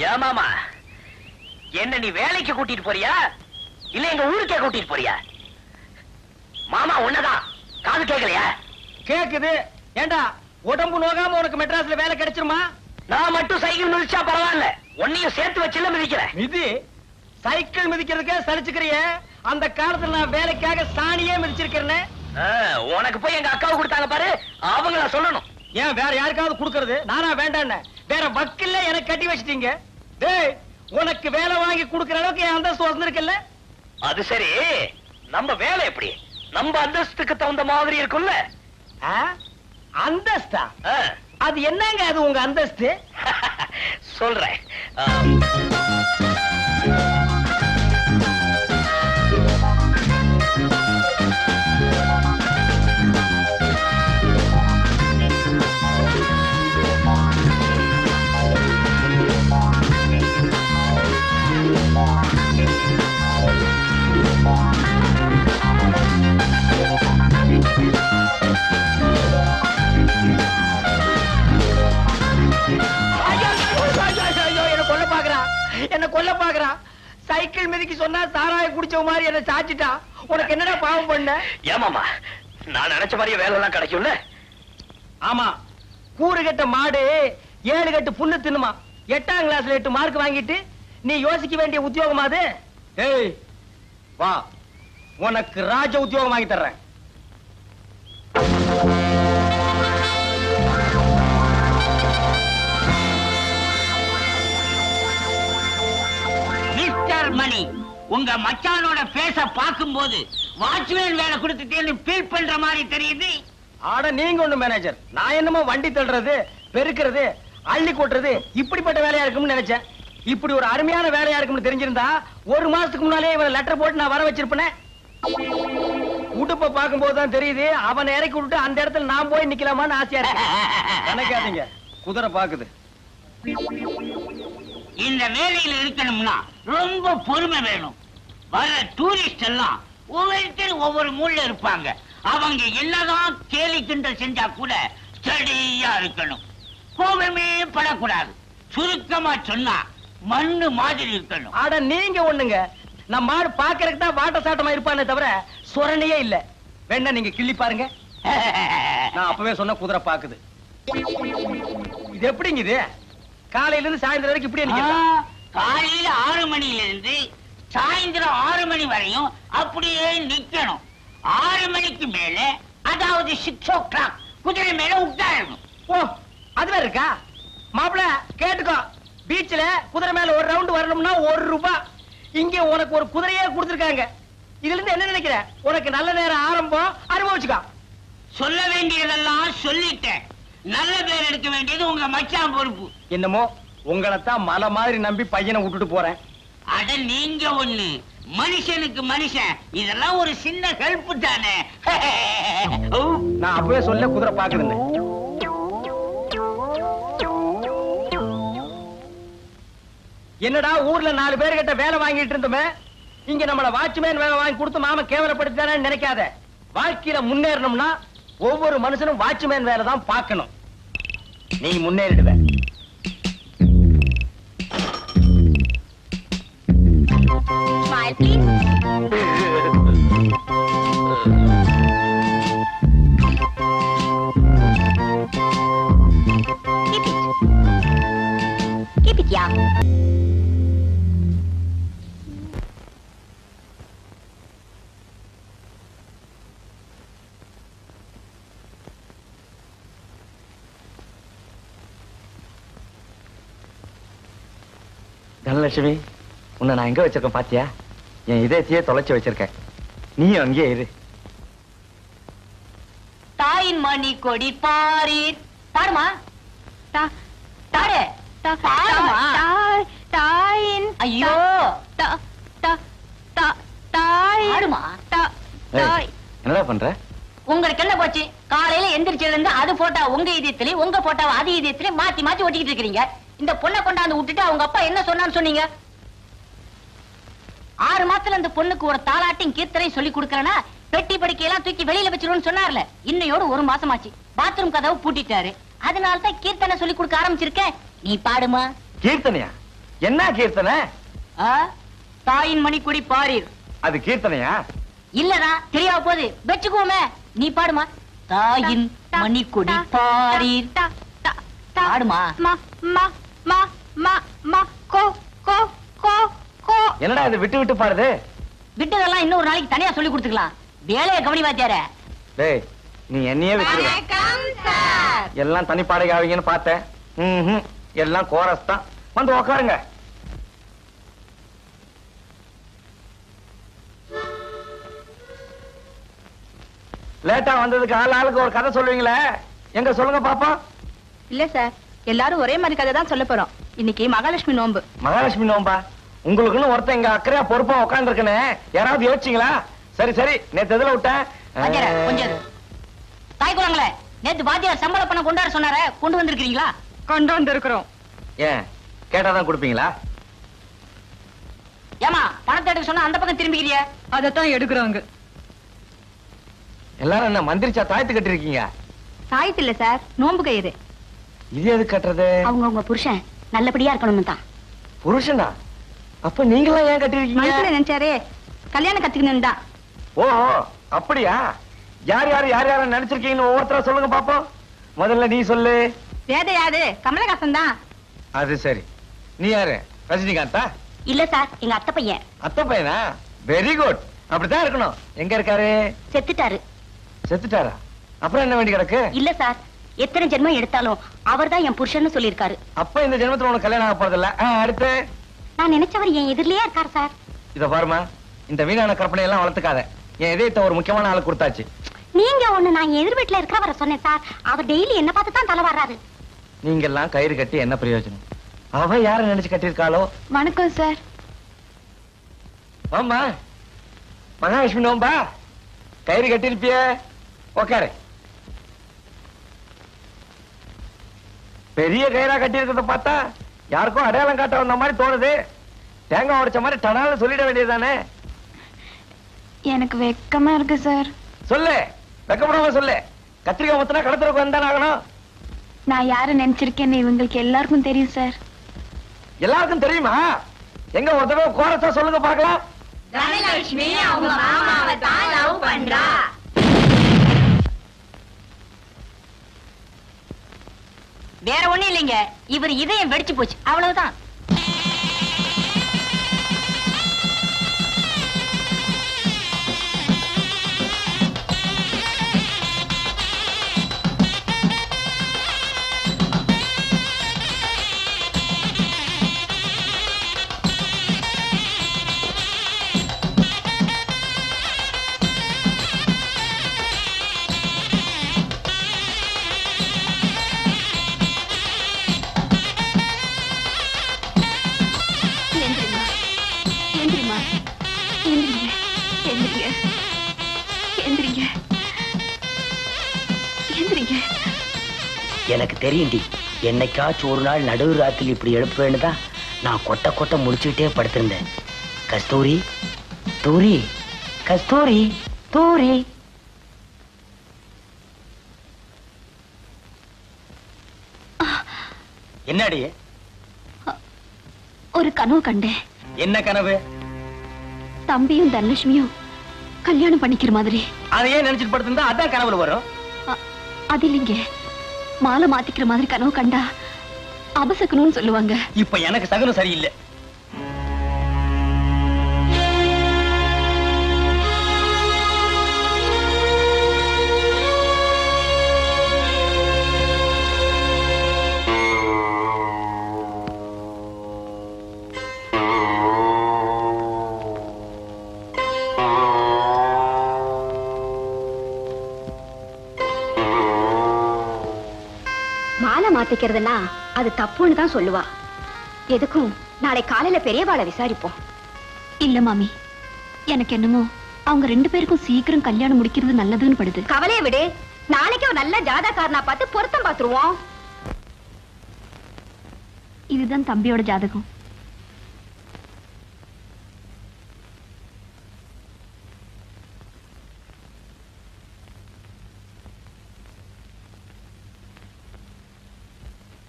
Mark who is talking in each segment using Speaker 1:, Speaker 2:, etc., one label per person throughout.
Speaker 1: ஏமாமா, என்ன நீ வேலைக்கு கூட்டிட்டு போறியா இல்ல எங்க ஊருக்கே கூட்டிட்டு போறியா? மாமா உன்னதான் காது கேட்கலையா?
Speaker 2: கேக்குது. ஏண்டா உடம்பு நோகாம உனக்கு மெட்ராஸ்ல வேலை கிடைச்சிருமா?
Speaker 1: நான் மட்டும் சைக்கிள் மிதிச்சா பரவாயில்ல, உன்னையும் சேர்த்து வச்சுல மிதிக்கிறேன்.
Speaker 2: மிதி சைக்கிள் மிதிக்கிறதுக்கே சலிச்சுக்கிறிய. அந்த காலத்துல நான் வேலைக்காக சாணியே மிதிச்சிருக்கிறேன்.
Speaker 1: உனக்கு போய் எங்க அக்காவை கொடுத்தாங்க பாரு, அவங்கள சொல்லணும்.
Speaker 2: ஏன் வேற யாருக்காவது கொடுக்கறது? நானா வேண்டான்னு வேற வக்கில்ல எனக்கு கட்டி வச்சிட்டீங்க. டேய், உனக்கு வேலை வாங்கி கொடுக்கற அளவுக்கு என் அந்தஸ்து வந்திருக்குல்ல?
Speaker 1: அது சரி, நம்ம வேலை எப்படி நம்ம அந்தஸ்துக்கு தகுந்த மாதிரி இருக்கும்ல?
Speaker 2: அந்தஸ்தா? அது என்னங்க அது உங்க அந்தஸ்து?
Speaker 1: சொல்றேன்.
Speaker 2: என்ன கொல்ல பாக்குறான். சைக்கிள் மிதிக்கு சொன்னா சாராய குடிச்ச மாதிரி என்ன சாச்சிட்டா. உனக்கு என்னடா பாவம் பண்ண?
Speaker 1: ஏமாமா, நான் நினைச்ச மாதிரியே வேலை எல்லாம் கிடைக்கும்ல?
Speaker 2: ஆமா, கூறு கட்ட மாடு 7 கட்டு புண்ணு தின்னுமா. 8ஆம் கிளாஸ்ல 8 மார்க் வாங்கிட்டு நீ யோசிக்க வேண்டிய உத்தியோகமா அது? ஏய் வா, உனக்கு ராஜ உத்தியோகம் வாங்கி தர்றேன்.
Speaker 3: மணி, உங்க மச்சானோட பேச பாக்கும்போது வாட்ச்மேன் வேலை கொடுத்துட்டேன்னு ஃபீல் பண்ற மாதிரி தெரியுது.
Speaker 2: ஆட நீங்க ஒண்ணு மேனேஜர், நான் என்னமோ வண்டி தள்ளுறது, பெருக்கிறது, அள்ளி கொட்டுறது இப்படிப்பட்ட வேலையா இருக்கும்னு நினைச்சேன். இப்படி ஒரு அருமையான வேலையா இருக்கும்னு தெரிஞ்சிருந்தா 1 மாசத்துக்கு முன்னாலே இவன் லெட்டர் போட்டு நான் வர வச்சிருப்பேன். உடுப்ப பார்க்கும்போது தான் தெரியுது அவனை இறக்கி விட்டு அந்த இடத்துல நான் போய் நிக்கலாமான்னு ஆசையா இருக்கு. நினைக்காதீங்க, குதிரை பாக்குது.
Speaker 3: இந்த வேலையில இருக்கணும்னா ரொம்ப பொறுமை வேணும். வர டூரிஸ்ட் எல்லாம் ஒவ்வொருத்தரும் ஒவ்வொரு மூலையில இருப்பாங்க. அவங்க என்னதான் கேலி கிண்டல் செஞ்சா கூட ஸ்டடியா இருக்கணும். கோபமே படக்கூடாது. சுருக்கமா சொன்னா மண்ணு மாதிரி இருக்கணும்.
Speaker 2: ஆட நீங்க ஒண்ணுங்க, நம்ம மாடு பாக்குறதுக்கு தான் வாட்ட சாட்டமா இருப்பானே தவிர சொரணையே இல்ல. வேணா நீங்க கிள்ளி பாருங்க. நான் அப்பவே சொன்ன குதிரை பாக்குது. இது எப்படிங்க இது? காலையில இருந்து சாயந்தரம் வரைக்கும் இப்படியே நிக்கிறேன்.
Speaker 3: காலையில 6 மணில இருந்து சாயந்தரம் 6 மணி வரையும் அப்படியே நிக்கணும். 6 மணிக்கு மேல, அதாவது 6 o'clock குதிரை மேல உட்காரணும்.
Speaker 2: ஓ, அது வேற இருக்கா? மாப்பிள கேட்டுக்கோ, பீச்ல குதிரை மேல ஒரு ரவுண்ட் வரணும்னா 1 ரூபாய். இங்க உனக்கு ஒரு குதிரையே கொடுத்துருக்காங்க. இதுல இருந்து என்ன நினைக்கிற? உனக்கு நல்ல நேரம் ஆரம்பம், அனுபவிச்சுக்கோ.
Speaker 3: சொல்ல வேண்டியதெல்லாம் சொல்லிட்டேன். நல்ல பேர் எடுக்க வேண்டியது உங்க மச்சான் பொறுப்பு.
Speaker 2: என்னமோ உங்களைத்தான் மலை மாதிரி நம்பி பையனை விட்டுட்டு போறேன்.
Speaker 3: அட நீங்க ஒண்ணு, மனுஷனுக்கு மனுஷன், இதெல்லாம் ஒரு சின்ன ஹெல்ப் தானே.
Speaker 2: நான் அப்பவே சொல்ல குதிரை பாக்குதுன்னு. என்னடா ஊர்ல 4 பேர்கிட்ட வேலை வாங்கிட்டு இருந்தோமே, இங்க நம்மள வாட்ச்மேன் வேலை வாங்கி கொடுத்து மாமா கேவலப்படுத்தானு நினைக்காத. வாழ்க்கையில முன்னேறணும்னா ஒவ்வொரு மனுஷனும் வாட்ச்மேன் வேலை தான் பார்க்கணும். நீ முன்னேறிடுவ.
Speaker 4: Smile, please. Keep it, yeah.
Speaker 2: Dhanalakshmi, உன்னை நான் எங்க வச்சிருக்கேன் பாத்தியா? என் இதயத்தையே தொலைச்சு வச்சிருக்கேன். நீயும் அங்கேயே இரு.
Speaker 4: தாயின் மணி கொடி பாரீர். பாடுமா? தாடு. தாயின். ஐயோ. தாடுமா.
Speaker 2: என்னடா பண்ற?
Speaker 4: உங்களுக்கு என்ன போச்சு? காலையில எந்திரிச்சதுல இருந்து அது போட்டா உங்க இதயத்திலே, உங்க போட்டா அது இதயத்திலே மாத்தி மாத்தி ஒட்டிக்கிட்டு இருக்கீங்க. இந்த பொண்ணை கொண்டாந்து விட்டுட்டு அவங்க அப்பா என்ன சொன்னான்னு சொன்னீங்க? 6 மாசத்துல அந்த பொண்ணுக்கு ஒரு தாலாட்டையும் கீர்த்தனையும் சொல்லி கொடுக்கறனா பெட்டி படிக்கையெல்லாம் தூக்கி வெளியில வச்சிருவோம்னு சொன்னார்ல. இன்னையோடு 1 மாசமாச்சு. பாத்ரூம் கதவு பூட்டிட்டாரு. அதனால தான் கீர்த்தனை சொல்லி கொடுக்க ஆரம்பிச்சிருக்கேன். நீ பாடுமா?
Speaker 2: கீர்த்தனையா? என்ன கீர்த்தனை?
Speaker 4: தாயின் மணிக்குடி பாரீர்.
Speaker 2: அது கீர்த்தனையா?
Speaker 4: இல்லடா, தெரியாம போகுது. வெச்சுக்குவோமே, நீ பாடுமா. தாயின் மணிக்குடி பாரீர். பாடுமா.
Speaker 2: என்னடா இது விட்டு விட்டு பாடுது?
Speaker 4: விட்டதெல்லாம் இன்னொரு நாளைக்கு தனியா சொல்லி கொடுத்துக்கலாம். வேலையை கவனி வாத்தியார.
Speaker 2: டேய், நீ என்னையே விட்டு எல்லாம் தனி பாடகை ஆவீங்கன்னு பார்த்தேன். எல்லாம் கோரஸ் தான். வந்து உக்காருங்க. லேட்டா வந்ததுக்கு ஆளுக்கு ஒரு கதை சொல்லுவீங்களே, எங்க சொல்லுங்க பாப்போம்.
Speaker 5: இல்ல சார், எல்லாரும் ஒரே மாதிரி கதை தான் சொல்ல போறோம். இன்னைக்கு மகாலட்சுமி நோன்பு.
Speaker 2: மகாலட்சுமி நோம்பா? உங்களுக்குன்னு ஒருத்தன் இங்க அக்கறையா பொறுப்பா உட்கார்ந்து இருக்கனே, யாராவது யோசிச்சீங்களா? சரி சரி, நேத்து எதுல விட்டேன்?
Speaker 4: கொஞ்சம் தாய் குளங்களே, நேத்து வாத்தியார் சம்பள பணம் கொண்டாட சொன்னார, கொண்டு வந்திருக்கீங்களா?
Speaker 5: கொண்டு வந்து இருக்கிறோம்.
Speaker 2: ஏன் கேட்டாதான் கொடுப்பீங்களா?
Speaker 4: ஏமா பணத்தை எடுக்க சொன்னா அந்த பக்கம் திரும்பிக்கிறிய?
Speaker 5: அதத்தான் எடுக்கிறோங்க.
Speaker 2: எல்லாரும் என்ன மந்திரிச்சா தாயத்து கட்டி இருக்கீங்க?
Speaker 5: தாயத்து இல்ல சார், நோன்பு கயிறு.
Speaker 2: இது எது கட்டுறது?
Speaker 4: அவங்க உங்க புருஷன் நல்லபடியா இருக்கணும் தான்.
Speaker 2: புருஷனா? அப்ப நீங்களாம் ஏன் கட்டி இருக்கீங்க?
Speaker 5: மனசுல நினைச்சாரே கல்யாணம் கத்துக்கணும் தான்.
Speaker 2: ஓஹோ, அப்படியா? யார் யார நினைச்சிருக்கீங்கன்னு ஒவ்வொருத்தரா சொல்லுங்க பாப்போம். முதல்ல நீ சொல்லு.
Speaker 5: வேத யாரு? கமலஹாசன் தான்.
Speaker 2: அது சரி. நீ யாரு? ரஜினிகாந்தா?
Speaker 4: இல்ல சார், எங்க அத்தை பையன்.
Speaker 2: அத்தை பையனா? Very good. அப்படித்தான் இருக்கணும். எங்க இருக்காரு?
Speaker 4: செத்துட்டாரு.
Speaker 2: செத்துட்டாரா? அப்புறம் என்ன வேண்டி கிடக்கு?
Speaker 4: இல்ல சார், எத்தனை ஜென்மம் எடுத்தாலும் அவர்தான் என் புருஷன்னு சொல்லியிருக்காரு.
Speaker 2: அப்ப இந்த ஜென்மத்துல உனக்கு கல்யாணம் ஆக போறதில்ல. அடுத்து?
Speaker 4: நான் நினைச்சவர் என் எதிரிலேயே இருக்காரு சார்.
Speaker 2: இத பாருமா, இந்த வீணான கற்பனை எல்லாம் வளர்த்துக்காத. என் இதயத்தை ஒரு முக்கியமான ஆளு கொடுத்தாச்சு.
Speaker 4: நீங்க ஒண்ணு, நான் எதிர் வீட்டுல இருக்கிறவரை சொன்னேன் சார். அவர் டெய்லி என்ன பார்த்து தான் தலை வர்றாரு.
Speaker 2: நீங்க எல்லாம் கயிறு கட்டி என்ன பிரயோஜனம்? அவ யார நினைச்சு கட்டியிருக்காளோ?
Speaker 5: வணக்கம் சார்.
Speaker 2: ஆமா, மகாலட்சுமி நோம்பா? கயிறு கட்டிருப்பிய? உக்காரு. பெரிய கயிறா கட்டி இருக்கிறத பார்த்தா யாருக்கும் அடையாளம் காட்ட வந்த மாதிரி தோணுது. தேங்காய் உடைச்ச மாதிரி டனால சொல்லிட வேண்டியதுதானே?
Speaker 5: எனக்கு வெக்கமா இருக்கு சார்.
Speaker 2: சொல்லு, வெக்கப்படாம சொல்லு. கத்திரிக்காய் முத்தினா கடத்துறக்கு வந்தானே ஆகணும்.
Speaker 5: நான் யார நினைச்சிருக்கேன்னு இவங்களுக்கு எல்லாருக்கும் தெரியும் சார்.
Speaker 2: எல்லாருக்கும் தெரியுமா? எங்க ஒரு தடவை கோரஸா சொல்லுங்க பார்க்கலாம்.
Speaker 4: தனலட்சுமி அவங்க மாமாவை தான் லவ் பண்றா. வேற ஒண்ணு இல்லைங்க, இவர் இதயம் வெடிச்சு போச்சு, அவ்வளவுதான். எனக்கு தெரியும்டி, என்னைக்காச்சும் ஒரு நாள் நடுவு ராத்திரி இப்படி எழுப்புவேன்னு தான் நான் கொட்ட கொட்ட முடிச்சுக்கிட்டே படுத்திருந்தேன். கஸ்தூரி, தூரி, கஸ்தூரி, தூரி.
Speaker 2: என்னடி?
Speaker 5: ஒரு கனவு கண்டேன்.
Speaker 2: என்ன கனவு?
Speaker 5: தம்பியும் தனலட்சுமியும் கல்யாணம் பண்ணிக்கிற மாதிரி.
Speaker 2: அதையே நினைச்சிட்டு படுத்திருந்தா அதான் கனவுல வரும்.
Speaker 5: அது இல்லைங்க, மாலை மாத்திக்கிற மாதிரி கனவு கண்டா அபசக்கணும்னு சொல்லுவாங்க.
Speaker 2: இப்ப எனக்கு சகனம் சரியில்லை.
Speaker 5: மாத்திக்கிறதுனா அது தப்புன்னு தான் சொல்லுவா. எதுக்கும் நாளை காலையில பெரியவாளை விசாரிப்போம். இல்ல மாமி, எனக்கு என்னமோ அவங்க ரெண்டு பேருக்கும் சீக்கிரம் கல்யாணம் முடிக்கிறது நல்லதுன்னு படுது. கவலையை விடு, நாளைக்கு ஒரு நல்ல ஜாதகாரனா பார்த்து பொருத்தம் பார்த்துருவோம். இதுதான் தம்பியோட ஜாதகம்.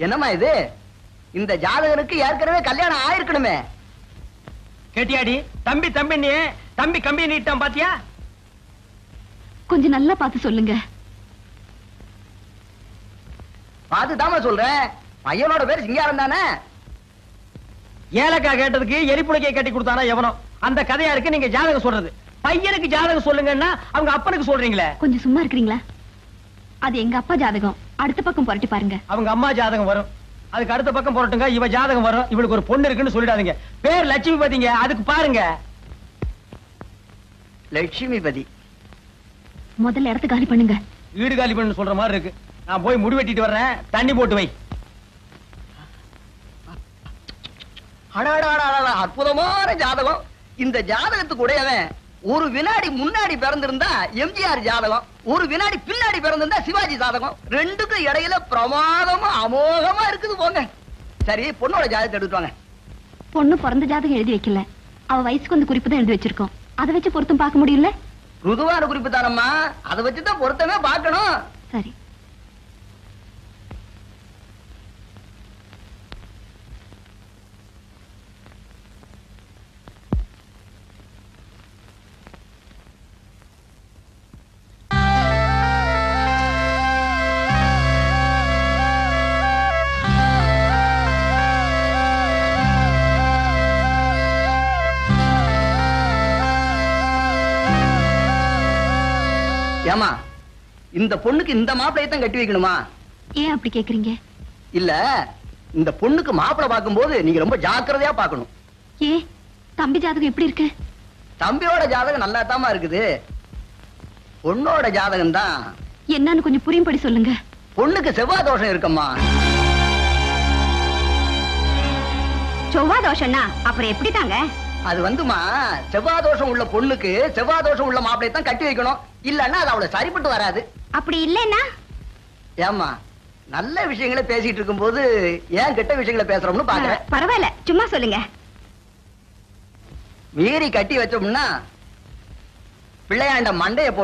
Speaker 2: என்னம்மா இது? இந்த ஜாதகனுக்கு ஏற்கனவே கல்யாணம் ஆயிருக்கணுமே. கேட்டியாடி? தம்பி தம்பி நீ தம்பி கம்பி நீட்டான் பாத்தியா?
Speaker 5: கொஞ்சம் நல்லா பார்த்து சொல்லுங்க.
Speaker 2: பாத்துதாம சொல்றேன். பையனோட பேர் சிங்காரம் தானே. ஏலக்கா கேட்டதுக்கு எரிப்புளைக்கை கட்டி கொடுத்தானா எவனோ? அந்த கதையா இருக்கு நீங்க ஜாதகம் சொல்றது. பையனுக்கு ஜாதகம் சொல்லுங்கன்னா அவங்க அப்பனுக்கு சொல்றீங்களே.
Speaker 5: கொஞ்சம் சும்மா இருக்கிறீங்களா? அது எங்க அப்பா ஜாதகம். அடுத்த பக்கம் புரட்டி பாருங்க.
Speaker 2: அவங்க அம்மா ஜாதகம் வரும். அதுக்கு அடுத்த பக்கம் போறட்டுங்க. இவ ஜாதகம் வரும். இவளுக்கு ஒரு பொண்ணு இருக்குன்னு சொல்லிடாதீங்க. பேர் லட்சுமிபதிங்க. அதுக்கு பாருங்க. லட்சுமிபதி.
Speaker 5: முதல்ல இடத்த காலி பண்ணுங்க.
Speaker 2: வீடு காலி பண்ணு சொல்ற மாதிரி இருக்கு. நான் போய் முடி வெட்டிட்டு வர்றேன். தண்ணி போட்டு வை. அற்புதமான ஜாதகம். இந்த ஜாதகத்துக்கு உடையவன் ஒரு வினாடி முன்னாடி பிறந்திருந்தா எம்ஜிஆர் ஜாதகம், ஒரு வினாடி பின்னாடி பிறந்திருந்தா சிவாஜி ஜாதகம். ரெண்டுக்கும் இடையில பிரமாதமா அமோகமா இருக்குது போங்க. சரி, பொண்ணோட ஜாதகத்தை எடுத்துவாங்க.
Speaker 5: பொண்ணு பிறந்த ஜாதகம் எழுதி வைக்கல. அவ வயசுக்கு வந்து குறிப்பு தான் எழுதி வச்சிருக்கோம். அதை வச்சு பொருத்தம் பார்க்க முடியல.
Speaker 2: ருதுவான குறிப்பு தானம்மா. அதை வச்சுதான் பொருத்தமே பார்க்கணும்.
Speaker 5: சரி.
Speaker 2: ஏமா, இந்த பொண்ணுக்கு இந்த மாப்பிளையை தான் கட்டி வைக்கணுமா?
Speaker 5: ஏன் அப்படி கேக்குறீங்க?
Speaker 2: இல்ல, இந்த பொண்ணுக்கு மாப்பிளை பார்க்கும்போது நீங்க ரொம்ப ஜாக்கிரதையா பார்க்கணும்.
Speaker 5: ஏ, தம்பி ஜாதகம் எப்படி இருக்கு?
Speaker 2: தம்பியோட ஜாதகம் நல்லா தாமா இருக்குது. பொண்ணோட ஜாதகம் தான்
Speaker 5: என்னன்னு கொஞ்சம் புரியும்படி சொல்லுங்க.
Speaker 2: பொண்ணுக்கு செவ்வாய் தோஷம் இருக்கம்மா.
Speaker 5: செவ்வாய் தோஷம்னா அப்புறம் எப்படி தாங்க?
Speaker 2: அது வந்துமா, செவ்வாய் தோஷம் உள்ள பொண்ணுக்கு செவ்வாய் தோஷம் உள்ள மாப்பிளையை தான் கட்டி வைக்கணும். இல்லன்னா அது அவ்வளவு சரிப்பட்டு வராது.
Speaker 5: அப்படி இல்லைன்னா?
Speaker 2: ஏமா, நல்ல விஷயங்களை பேசிட்டு இருக்கும் போது ஏன் கெட்ட விஷயங்களை பேசுறோம்னு பாக்குறேன்.
Speaker 5: பரவாயில்ல, சும்மா சொல்லுங்க.
Speaker 2: மீறி கட்டி வச்சோம்னா பிள்ளையாண்ட மண்டைய